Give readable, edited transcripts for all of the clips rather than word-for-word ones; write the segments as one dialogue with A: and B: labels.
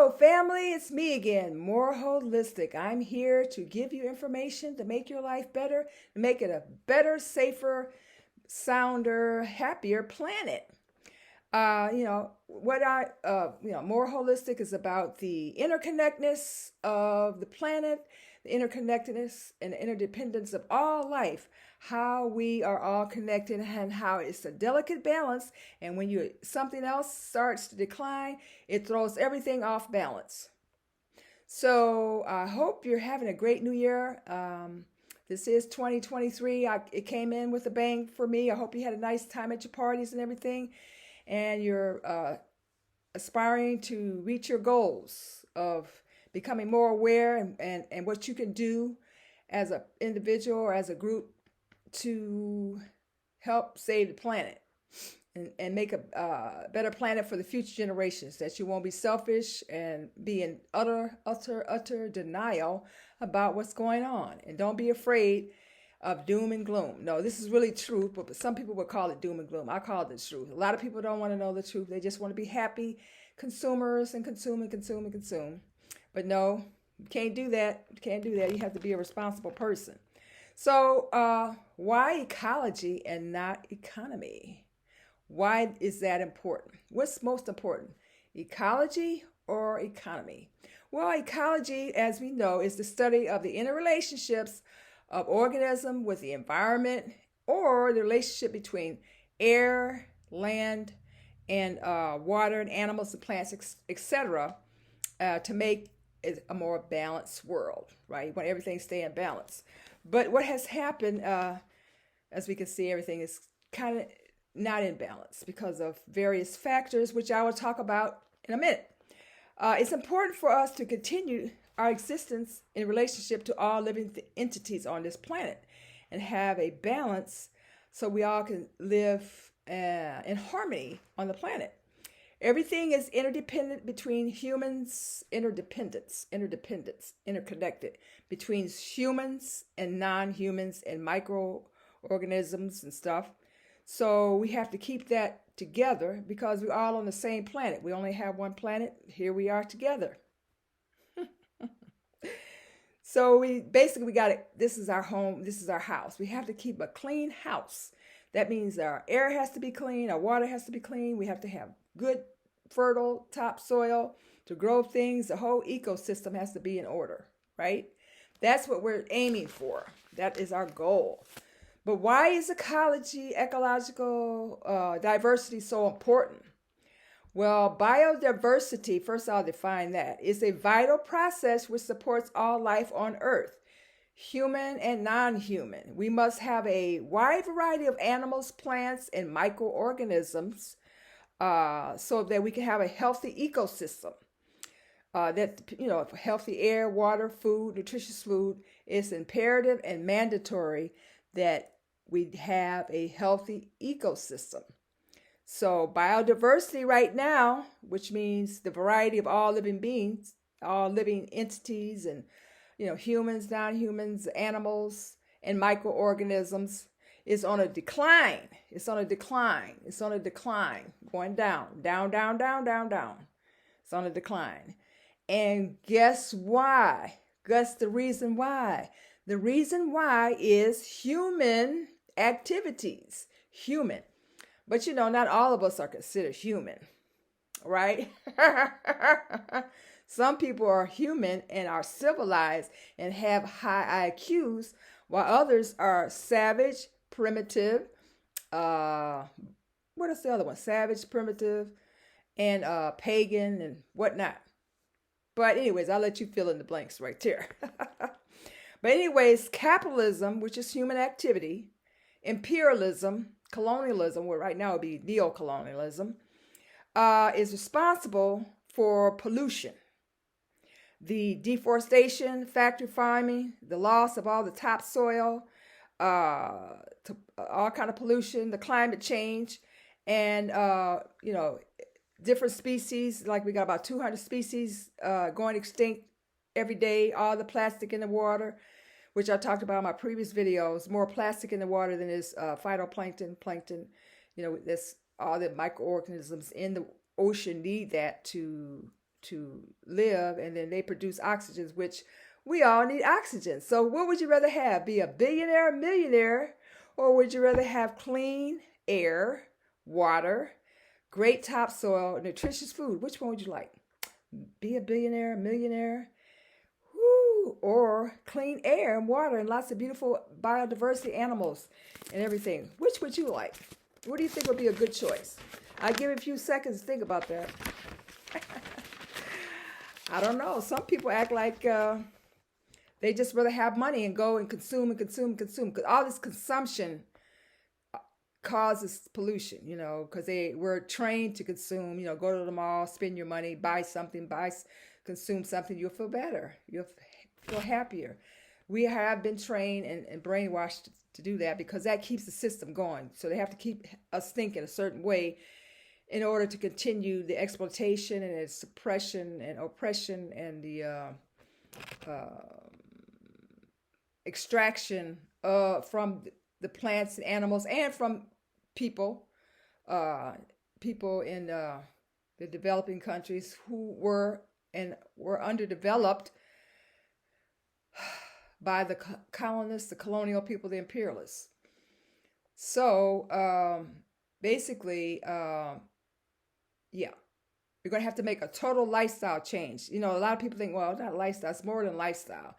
A: Hello, family. It's me again, more holistic. I'm here to give you information to make your life better, to make it a better, safer, sounder, happier planet. More holistic is about the interconnectedness of the planet, the interconnectedness and the interdependence of all life, how we are all connected and how it's a delicate balance. And when something else starts to decline, it throws everything off balance. So I hope you're having a great new year. This is 2023. It came in with a bang for me. I hope you had a nice time at your parties and everything, and you're aspiring to reach your goals of becoming more aware and what you can do as an individual or as a group to help save the planet and make a better planet for the future generations, that you won't be selfish and be in utter denial about what's going on. And don't be afraid of doom and gloom. No, this is really truth, but some people would call it doom and gloom. I call it the truth. A lot of people don't want to know the truth. They just want to be happy consumers and consume and consume and consume. But no, you can't do that. You can't do that. You have to be a responsible person. So why ecology and not economy? Why is that important? What's most important, ecology or economy? Well, ecology, as we know, is the study of the interrelationships of organism with the environment, or the relationship between air, land, and water, and animals and plants, etc., to make it a more balanced world, right? You want everything to stay in balance. But what has happened, as we can see, everything is kind of not in balance because of various factors, which I will talk about in a minute. It's important for us to continue our existence in relationship to all living entities on this planet and have a balance so we all can live in harmony on the planet. Everything is interdependent between humans, interdependence, interconnected between humans and non-humans and microorganisms and stuff. So we have to keep that together because we're all on the same planet. We only have one planet. Here we are together. So we got it. This is our home. This is our house. We have to keep a clean house. That means our air has to be clean. Our water has to be clean. We have to have good, fertile topsoil to grow things. The whole ecosystem has to be in order, right? That's what we're aiming for. That is our goal. But why is ecological diversity so important? Well, biodiversity, first I'll define that, is a vital process which supports all life on Earth, human and non-human. We must have a wide variety of animals, plants, and microorganisms so that we can have a healthy ecosystem. Healthy air, water, food, nutritious food. It's imperative and mandatory that we have a healthy ecosystem. So biodiversity right now, which means the variety of all living beings, all living entities, and humans, non-humans, animals, and microorganisms, is on a decline. It's on a decline. It's on a decline. Going down, down, down, down, down, down. It's on a decline. And guess why? Guess the reason why. The reason why is human activities. Human. But not all of us are considered human, right? Some people are human and are civilized and have high IQs, while others are savage, primitive. What is the other one? Savage, primitive, and pagan and whatnot. But anyways, I'll let you fill in the blanks right there. But anyways, capitalism, which is human activity, imperialism, colonialism, well, right now it would be neo-colonialism, is responsible for pollution. The deforestation, factory farming, the loss of all the topsoil, all kind of pollution, the climate change, and different species. Like we got about 200 species going extinct every day. All the plastic in the water, which I talked about in my previous videos. More plastic in the water than is phytoplankton, plankton. That's all the microorganisms in the ocean need that to to live, and then they produce oxygen, which we all need oxygen. So what would you rather have? Be a billionaire, millionaire, or would you rather have clean air, water, great topsoil, nutritious food? Which one would you like? Be a billionaire, millionaire, woo, or clean air and water and lots of beautiful biodiversity animals and everything. Which would you like? What do you think would be a good choice? I'll give you a few seconds to think about that. I don't know. Some people act like they just rather have money and go and consume and consume and consume. Because all this consumption causes pollution, because they were trained to consume, go to the mall, spend your money, buy something, consume something, you'll feel better. You'll feel happier. We have been trained and brainwashed to do that because that keeps the system going. So they have to keep us thinking a certain way in order to continue the exploitation and the suppression and oppression and the extraction from the plants and animals and from people in the developing countries who were underdeveloped by the colonists, the colonial people, the imperialists. So basically, yeah, you're going to have to make a total lifestyle change. A lot of people think, well, it's not lifestyle, it's more than lifestyle.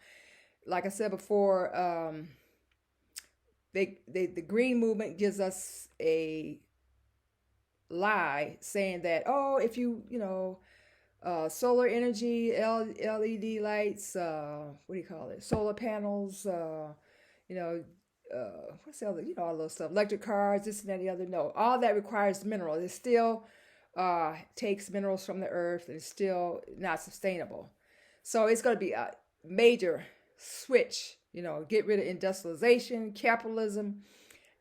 A: Like I said before, the green movement gives us a lie saying that, oh, if solar energy, LED lights, what do you call it? Solar panels, what's the other, all those stuff, electric cars, this and that, the other. No, all that requires minerals. It still takes minerals from the earth, and it's still not sustainable. So it's going to be a major switch, get rid of industrialization, capitalism,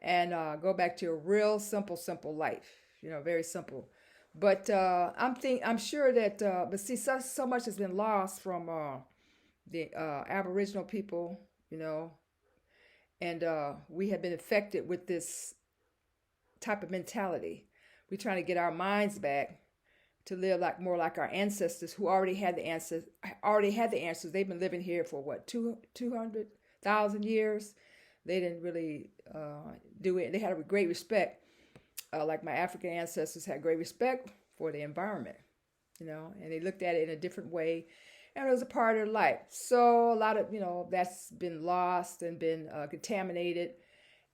A: and go back to a real simple life, very simple. But I'm sure that, but see, so much has been lost from the Aboriginal people, and we have been affected with this type of mentality. We're trying to get our minds back to live more like our ancestors who already had the answers. They've been living here for what, 200,000 years. They didn't really do it. They had a great respect. Like my African ancestors had great respect for the environment, and they looked at it in a different way, and it was a part of their life. So a lot of, that's been lost and been contaminated,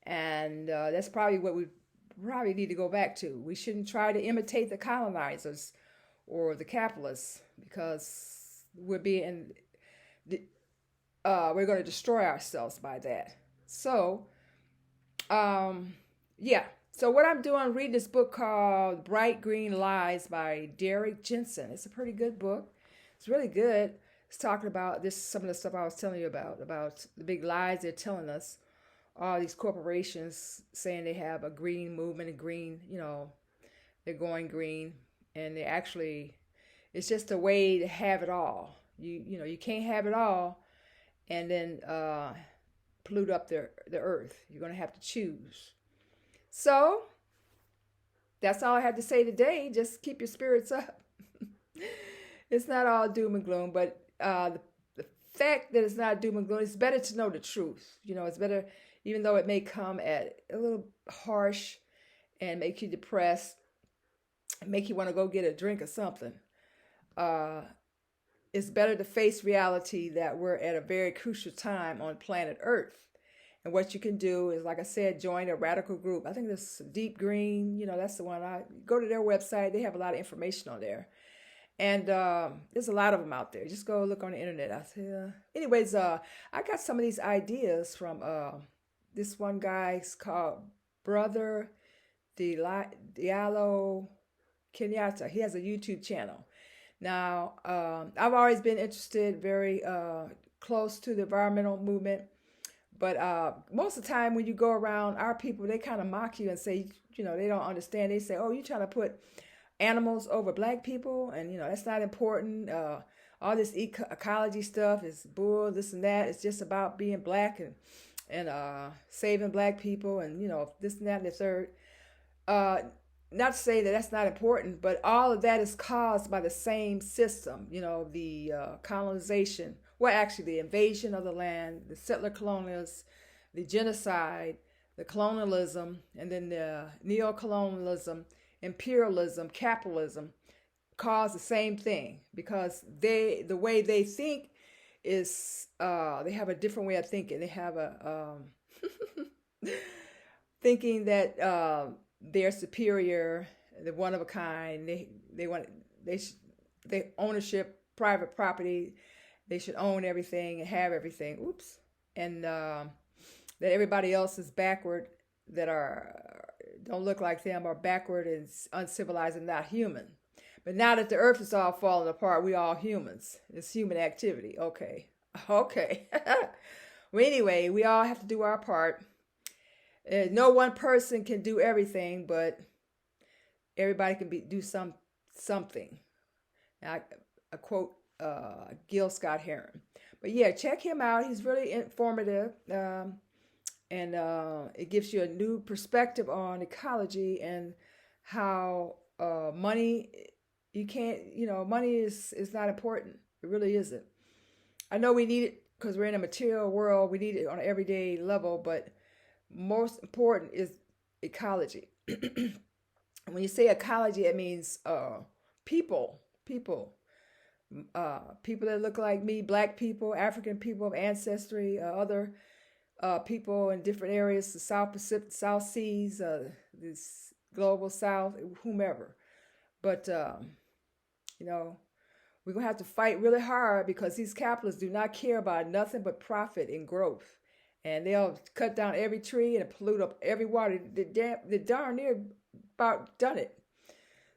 A: and that's probably what we probably need to go back to. We shouldn't try to imitate the colonizers or the capitalists, because we're going to destroy ourselves by that. So, yeah. So what I'm doing, reading this book called Bright Green Lies by Derek Jensen. It's a pretty good book. It's really good. It's talking about some of the stuff I was telling you about the big lies they're telling us. All these corporations saying they have a green movement, and green, they're going green, and they actually, it's just a way to have it all. You can't have it all and then pollute up the earth. You're going to have to choose. So that's all I have to say today. Just keep your spirits up. It's not all doom and gloom, but the fact that it's not doom and gloom, it's better to know the truth. It's better, even though it may come at a little harsh and make you depressed, make you want to go get a drink or something. It's better to face reality that we're at a very crucial time on planet Earth. And what you can do is, like I said, join a radical group. I think this Deep Green, that's the one. I go to their website. They have a lot of information on there. And there's a lot of them out there. Just go look on the internet. Anyways, I got some of these ideas from this one guy's called Brother Diallo Kenyatta. He has a YouTube channel. Now, I've always been interested, very close to the environmental movement. But most of the time when you go around our people, they kind of mock you and say, they don't understand. They say, oh, you're trying to put animals over black people, and that's not important. All this ecology stuff is bull, this and that. It's just about being black and saving black people, and this and that and the third. not to say that that's not important, but all of that is caused by the same system. The colonization, well, actually, the invasion of the land, the settler colonialists, the genocide, the colonialism, and then the neo-colonialism, imperialism, capitalism, cause the same thing because the way they think is they have a different way of thinking. They have a thinking that they're superior, they're one of a kind. They want they ownership, private property. They should own everything and have everything. Oops, and that everybody else is backward, that are don't look like them, are backward and uncivilized and not human. But now that the earth is all falling apart, we all humans. It's human activity. Okay. Okay. Well, anyway, we all have to do our part. No one person can do everything, but everybody can do something. Now, I quote Gil Scott Heron. But yeah, check him out. He's really informative, and it gives you a new perspective on ecology and how money. You can't. Money is not important. It really isn't. I know we need it because we're in a material world. We need it on an everyday level, but most important is ecology. When you say ecology, it means people, people that look like me, black people, African people of ancestry, other people in different areas, the South Pacific, South Seas, this global South, whomever. But we're going to have to fight really hard because these capitalists do not care about nothing but profit and growth. And they'll cut down every tree and pollute up every water. They're darn near about done it.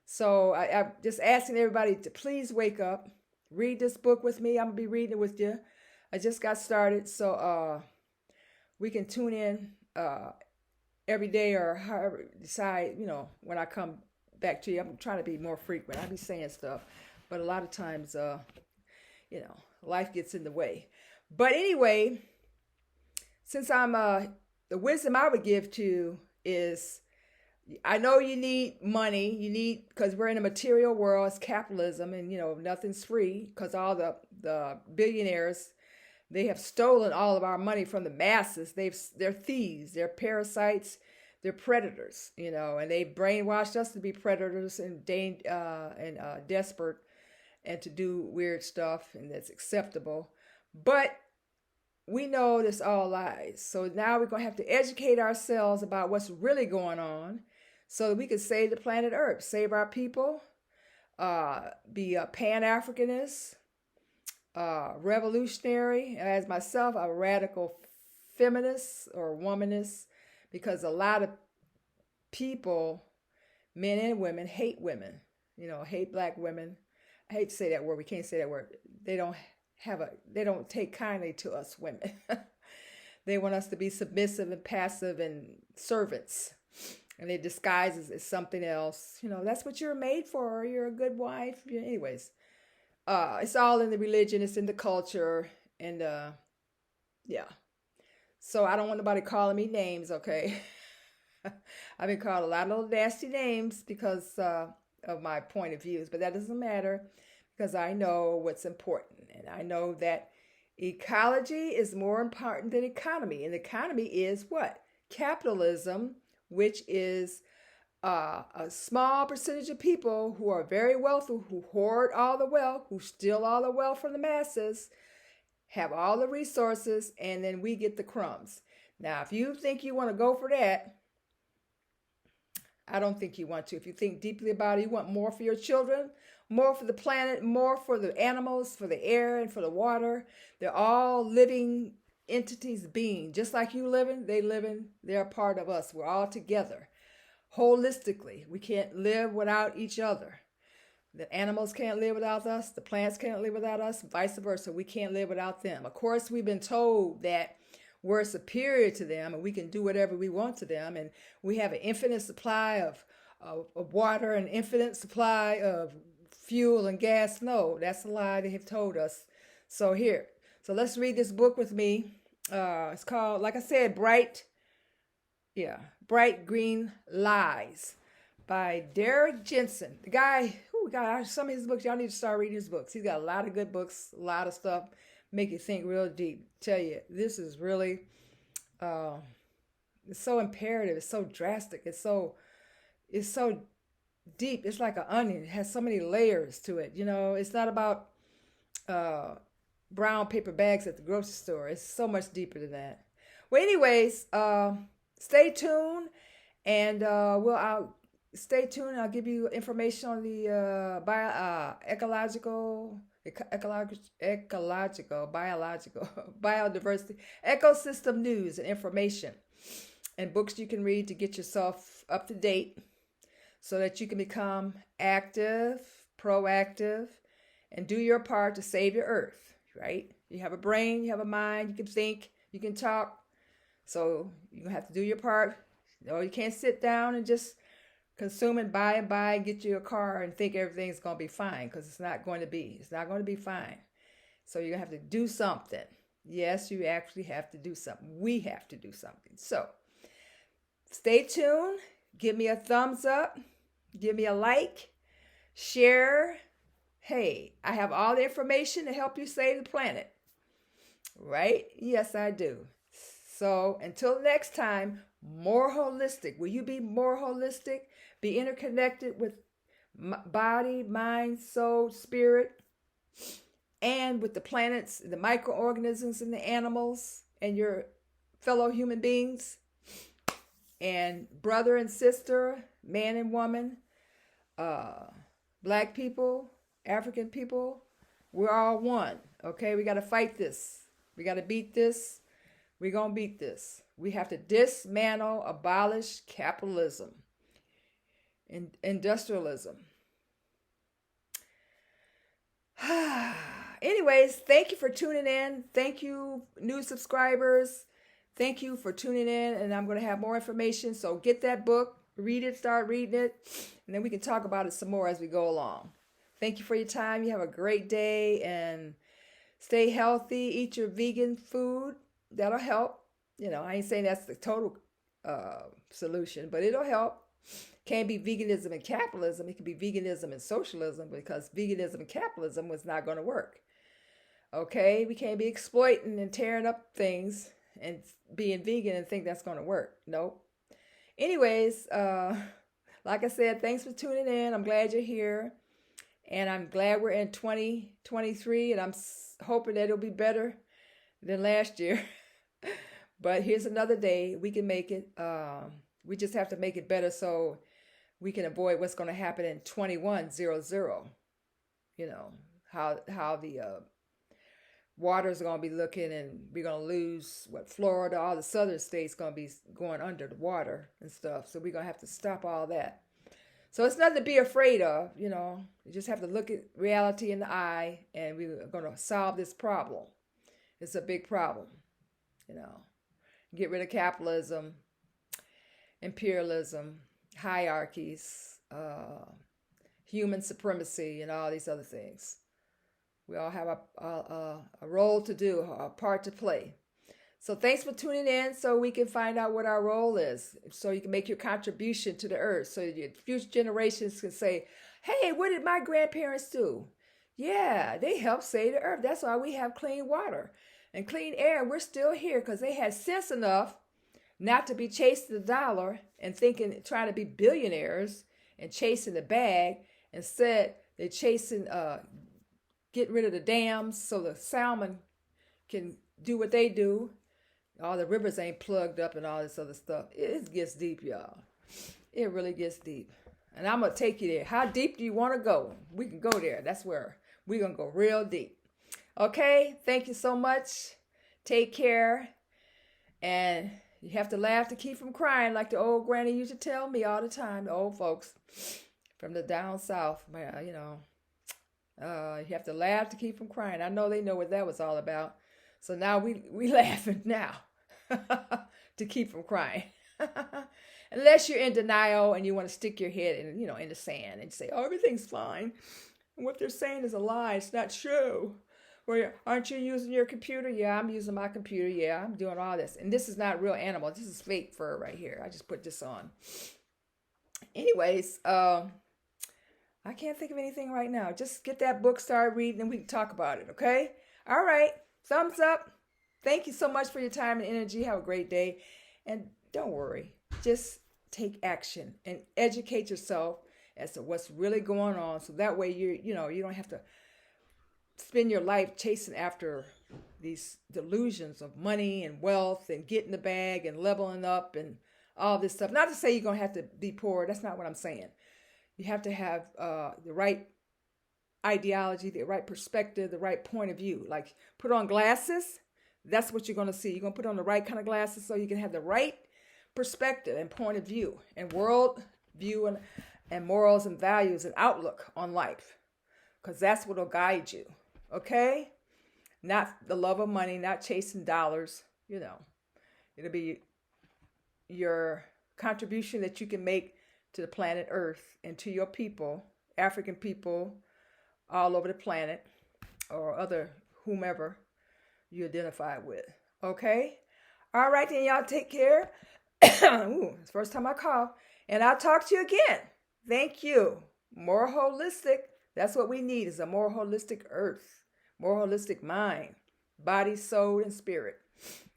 A: So I'm just asking everybody to please wake up. Read this book with me. I'm going to be reading it with you. I just got started. So we can tune in every day or however decide, when I come back to you. I'm trying to be more frequent. I'll be saying stuff. But a lot of times, life gets in the way. But anyway, since I'm the wisdom I would give to is, I know you need money. Because we're in a material world, it's capitalism, and nothing's free. Because all the billionaires, they have stolen all of our money from the masses. They're thieves, they're parasites, they're predators. And they brainwashed us to be predators and desperate, and to do weird stuff, and that's acceptable. But we know this all lies. So now we're going to have to educate ourselves about what's really going on so that we can save the planet Earth, save our people, be a Pan-Africanist, revolutionary. As myself, a radical feminist or womanist, because a lot of people, men and women, hate women, hate black women. I hate to say that word. We can't say that word. They don't take kindly to us women. They want us to be submissive and passive and servants. And they disguise as something else. That's what you're made for. You're a good wife. Anyways, it's all in the religion. It's in the culture. And yeah. So I don't want nobody calling me names, okay? I've been called a lot of little nasty names because of my point of views, but that doesn't matter because I know what's important, and I know that ecology is more important than economy, and economy is what? Capitalism, which is a small percentage of people who are very wealthy, who hoard all the wealth, who steal all the wealth from the masses, have all the resources, and then we get the crumbs. Now, if you think you want to go for that, I don't think you want to. If you think deeply about it, you want more for your children, more for the planet, more for the animals, for the air, and for the water. They're all living entities, being. Just like you living, they living. They're a part of us. We're all together. Holistically, we can't live without each other. The animals can't live without us. The plants can't live without us. Vice versa. We can't live without them. Of course, we've been told that we're superior to them and we can do whatever we want to them. And we have an infinite supply of water, an infinite supply of fuel and gas. No, that's a lie they have told us. So let's read this book with me. It's called, like I said, Bright Green Lies by Derek Jensen. The guy, who got some of his books. Y'all need to start reading his books. He's got a lot of good books, a lot of stuff, make you think real deep. Tell you, this is really, uh, it's so imperative. It's so drastic. It's so deep. It's like an onion. It has so many layers to it. You know, it's not about uh, brown paper bags at the grocery store. It's so much deeper than that. Well, anyways, stay tuned, and I'll stay tuned. I'll give you information on the ecological, biological, biodiversity, ecosystem news and information, and books you can read to get yourself up to date, so that you can become active, proactive, and do your part to save your earth. Right? You have a brain, you have a mind, you can think, you can talk. So you're going to have to do your part. No, you can't sit down and just consume and buy, and get you a car and think everything's going to be fine, because it's not going to be. It's not going to be fine. So you're going to have to do something. Yes, you actually have to do something. We have to do something. So stay tuned. Give me a thumbs up. Give me a like. Share. Hey, I have all the information to help you save the planet. Right? Yes, I do. So until next time, more holistic. Will you be more holistic? Be interconnected with body, mind, soul, spirit, and with the planets, the microorganisms, and the animals, and your fellow human beings, and brother and sister, man and woman, black people, African people. We're all one. Okay, we got to fight this. We got to beat this. We're going to beat this. We have to dismantle, abolish capitalism and industrialism. Anyways, thank you for tuning in. Thank you, new subscribers. Thank you for tuning in. And I'm going to have more information. So get that book, read it, start reading it, and then we can talk about it some more as we go along. Thank you for your time. You have a great day, and stay healthy. Eat your vegan food. That'll help. You know, I ain't saying that's the total solution, but it'll help. Can't be veganism and capitalism. It can be veganism and socialism, because veganism and capitalism was not going to work. Okay? We can't be exploiting and tearing up things and being vegan and think that's going to work. Nope. Anyways, like I said, thanks for tuning in. I'm glad you're here. And I'm glad we're in 2023, and I'm hoping that it'll be better than last year. But here's another day. We can make it. We just have to make it better so we can avoid what's going to happen in 2100. You know, how the water's going to be looking, and we're going to lose Florida, all the southern states going to be going under the water and stuff. So we're going to have to stop all that. So it's nothing to be afraid of, you know. You just have to look at reality in the eye, and we're going to solve this problem. It's a big problem, you know. Get rid of capitalism, imperialism, hierarchies, human supremacy, and all these other things. We all have a role to do, a part to play. So thanks for tuning in, so we can find out what our role is, so you can make your contribution to the earth, so your future generations can say, hey, what did my grandparents do? Yeah, they helped save the earth. That's why we have clean water and clean air. We're still here because they had sense enough not to be chasing the dollar and trying to be billionaires and chasing the bag. Instead, they're chasing, getting rid of the dams so the salmon can do what they do. All the rivers ain't plugged up and all this other stuff. It gets deep, y'all. It really gets deep. And I'm going to take you there. How deep do you want to go? We can go there. That's where we're going to go real deep. Okay? Thank you so much. Take care. And you have to laugh to keep from crying, like the old granny used to tell me all the time, the old folks from the down south. You know, you have to laugh to keep from crying. I know they know what that was all about. So now we laughing now to keep from crying. Unless you're in denial and you want to stick your head in the sand and say, oh, everything's fine. And what they're saying is a lie. It's not true. Or aren't you using your computer? Yeah, I'm using my computer. Yeah, I'm doing all this. And this is not real animal. This is fake fur right here. I just put this on. Anyways, I can't think of anything right now. Just get that book started reading and we can talk about it, okay? All right. Thumbs up. Thank you so much for your time and energy. Have a great day. And don't worry. Just take action and educate yourself as to what's really going on. So that way you don't have to spend your life chasing after these delusions of money and wealth and getting the bag and leveling up and all this stuff. Not to say you're going to have to be poor. That's not what I'm saying. You have to have the right ideology, the right perspective, the right point of view. Like put on glasses. That's what you're going to see. You're going to put on the right kind of glasses so you can have the right perspective and point of view and world view and morals and values and outlook on life. Because that's what will guide you. Okay? Not the love of money, not chasing dollars. It'll be your contribution that you can make to the planet Earth and to your people, African people all over the planet, or other whomever you identify with. Okay? All right, then y'all take care. Ooh, it's the first time I cough. And I'll talk to you again. Thank you. More holistic. That's what we need, is a more holistic earth, more holistic mind, body, soul, and spirit.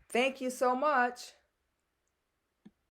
A: Thank you so much.